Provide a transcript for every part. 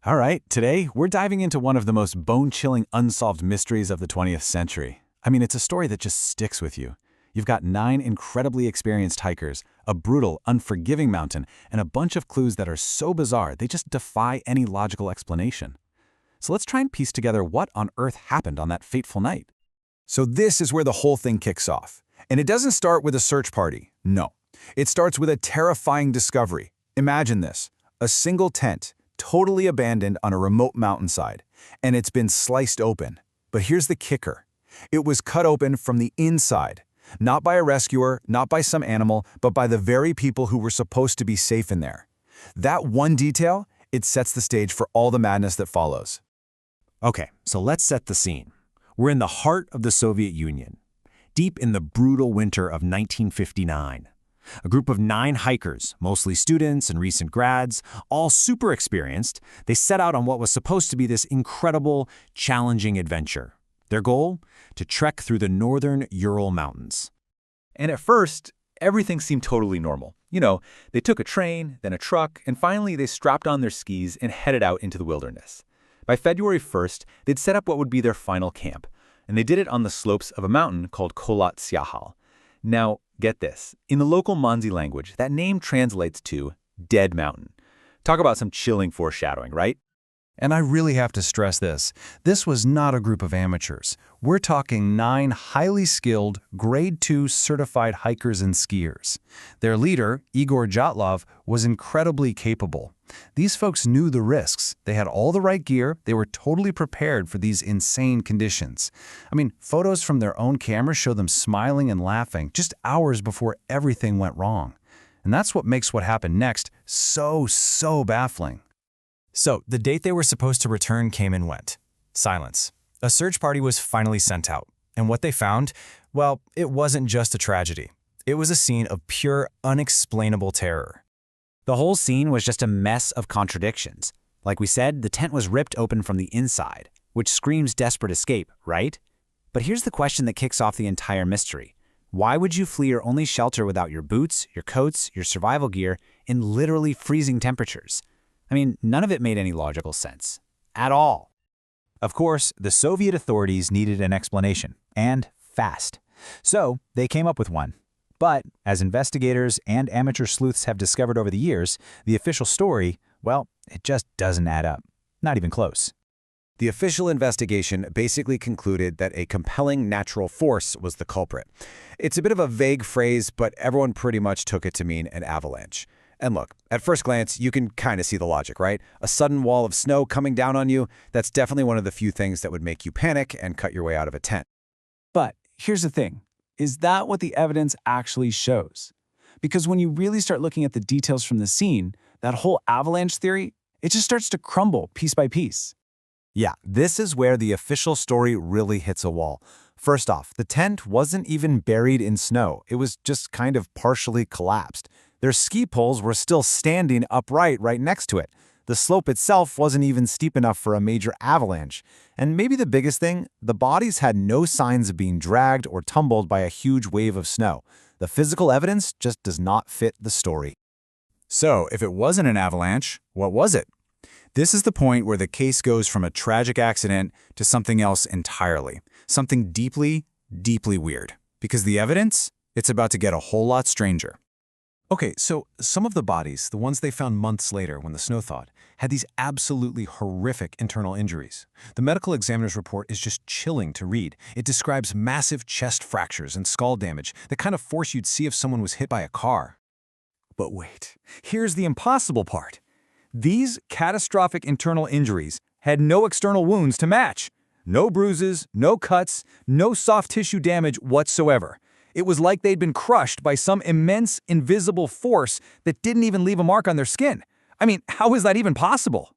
All right, today we're diving into one of the most bone-chilling unsolved mysteries of the 20th century. I mean, it's a story that just sticks with you. You've got 9 incredibly experienced hikers, a brutal, unforgiving mountain, and a bunch of clues that are so bizarre they just defy any logical explanation. So let's try and piece together what on earth happened on that fateful night. So this is where the whole thing kicks off. And it doesn't start with a search party. No. It starts with a terrifying discovery. Imagine this. A single tent, totally abandoned on a remote mountainside. And it's been sliced open. But here's the kicker. It was cut open from the inside. Not by a rescuer, not by some animal, but by the very people who were supposed to be safe in there. That one detail, it sets the stage for all the madness that follows. Okay, so let's set the scene. We're in the heart of the Soviet Union, deep in the brutal winter of 1959. A group of 9 hikers, mostly students and recent grads, all super experienced, they set out on what was supposed to be this incredible, challenging adventure. Their goal? To trek through the northern Ural Mountains. And at first, everything seemed totally normal. They took a train, then a truck, and finally they strapped on their skis and headed out into the wilderness. By February 1st, they'd set up what would be their final camp, and they did it on the slopes of a mountain called Kholat Syahal. Now, get this. In the local Mansi language, that name translates to Dead Mountain. Talk about some chilling foreshadowing, right? And I really have to stress this. This was not a group of amateurs. We're talking 9 highly skilled, Grade 2 certified hikers and skiers. Their leader, Igor Dyatlov, was incredibly capable. These folks knew the risks. They had all the right gear. They were totally prepared for these insane conditions. I mean, photos from their own cameras show them smiling and laughing just hours before everything went wrong. And that's what makes what happened next so baffling. So, the date they were supposed to return came and went. Silence. A search party was finally sent out. And what they found? Well, it wasn't just a tragedy. It was a scene of pure, unexplainable terror. The whole scene was just a mess of contradictions. Like we said, the tent was ripped open from the inside, which screams desperate escape, right? But here's the question that kicks off the entire mystery. Why would you flee your only shelter without your boots, your coats, your survival gear, in literally freezing temperatures? I mean, none of it made any logical sense. At all. Of course, the Soviet authorities needed an explanation, and fast. So they came up with one. But, as investigators and amateur sleuths have discovered over the years, the official story, well, it just doesn't add up. Not even close. The official investigation basically concluded that a compelling natural force was the culprit. It's a bit of a vague phrase, but everyone pretty much took it to mean an avalanche. And look, at first glance, you can kind of see the logic, right? A sudden wall of snow coming down on you, that's definitely one of the few things that would make you panic and cut your way out of a tent. But here's the thing. Is that what the evidence actually shows? Because when you really start looking at the details from the scene, that whole avalanche theory, it just starts to crumble piece by piece. Yeah, this is where the official story really hits a wall. First off, the tent wasn't even buried in snow. It was just kind of partially collapsed. Their ski poles were still standing upright right next to it. The slope itself wasn't even steep enough for a major avalanche. And maybe the biggest thing, the bodies had no signs of being dragged or tumbled by a huge wave of snow. The physical evidence just does not fit the story. So, if it wasn't an avalanche, what was it? This is the point where the case goes from a tragic accident to something else entirely. Something deeply weird. Because the evidence, it's about to get a whole lot stranger. Okay, so some of the bodies, the ones they found months later when the snow thawed, had these absolutely horrific internal injuries. The medical examiner's report is just chilling to read. It describes massive chest fractures and skull damage, the kind of force you'd see if someone was hit by a car. But wait, here's the impossible part. These catastrophic internal injuries had no external wounds to match. No bruises, no cuts, no soft tissue damage whatsoever. It was like they'd been crushed by some immense, invisible force that didn't even leave a mark on their skin. I mean, how is that even possible?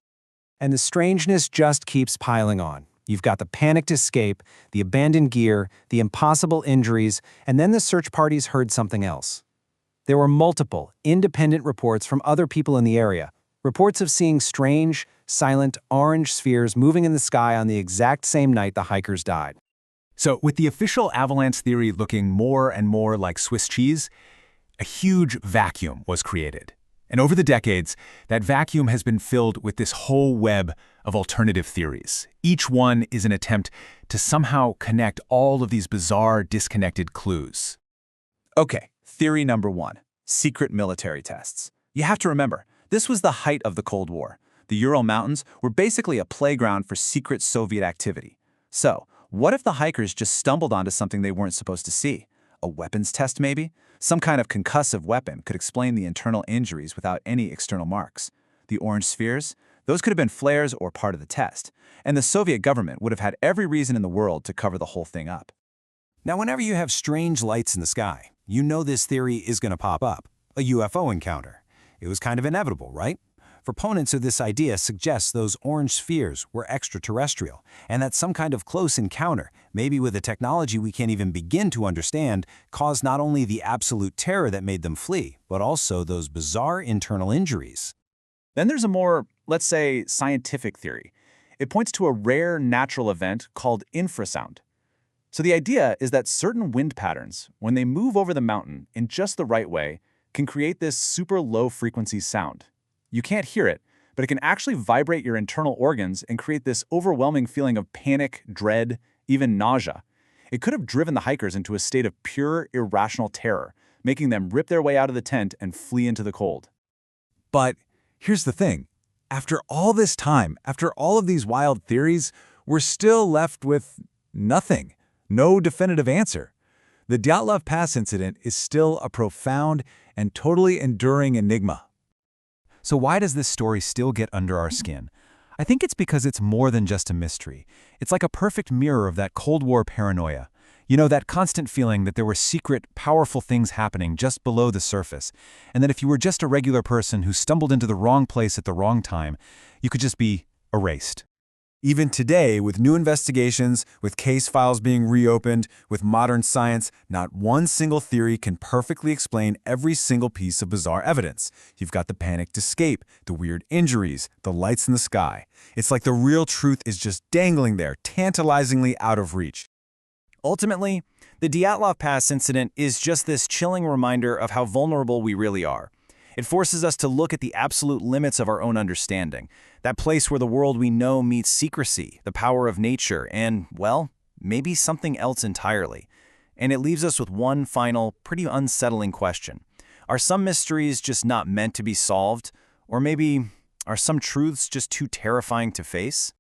And the strangeness just keeps piling on. You've got the panicked escape, the abandoned gear, the impossible injuries, and then the search parties heard something else. There were multiple, independent reports from other people in the area. Reports of seeing strange, silent, orange spheres moving in the sky on the exact same night the hikers died. So, with the official avalanche theory looking more and more like Swiss cheese, a huge vacuum was created. And over the decades, that vacuum has been filled with this whole web of alternative theories. Each one is an attempt to somehow connect all of these bizarre, disconnected clues. Okay, theory number 1, secret military tests. You have to remember, this was the height of the Cold War. The Ural Mountains were basically a playground for secret Soviet activity. So, what if the hikers just stumbled onto something they weren't supposed to see? A weapons test, maybe? Some kind of concussive weapon could explain the internal injuries without any external marks. The orange spheres? Those could have been flares or part of the test. And the Soviet government would have had every reason in the world to cover the whole thing up. Now, whenever you have strange lights in the sky, you know this theory is going to pop up. A UFO encounter. It was kind of inevitable, right? Proponents of this idea suggest those orange spheres were extraterrestrial, and that some kind of close encounter, maybe with a technology we can't even begin to understand, caused not only the absolute terror that made them flee, but also those bizarre internal injuries. Then there's a more, let's say, scientific theory. It points to a rare natural event called infrasound. So the idea is that certain wind patterns, when they move over the mountain in just the right way, can create this super low-frequency sound. You can't hear it, but it can actually vibrate your internal organs and create this overwhelming feeling of panic, dread, even nausea. It could have driven the hikers into a state of pure, irrational terror, making them rip their way out of the tent and flee into the cold. But here's the thing. After all this time, after all of these wild theories, we're still left with nothing. No definitive answer. The Dyatlov Pass incident is still a profound and totally enduring enigma. So why does this story still get under our skin? I think it's because it's more than just a mystery. It's like a perfect mirror of that Cold War paranoia. You know, that constant feeling that there were secret, powerful things happening just below the surface, and that if you were just a regular person who stumbled into the wrong place at the wrong time, you could just be erased. Even today, with new investigations, with case files being reopened, with modern science, not one single theory can perfectly explain every single piece of bizarre evidence. You've got the panicked escape, the weird injuries, the lights in the sky. It's like the real truth is just dangling there, tantalizingly out of reach. Ultimately, the Dyatlov Pass incident is just this chilling reminder of how vulnerable we really are. It forces us to look at the absolute limits of our own understanding, that place where the world we know meets secrecy, the power of nature, and, well, maybe something else entirely. And it leaves us with one final, pretty unsettling question. Are some mysteries just not meant to be solved? Or maybe, are some truths just too terrifying to face?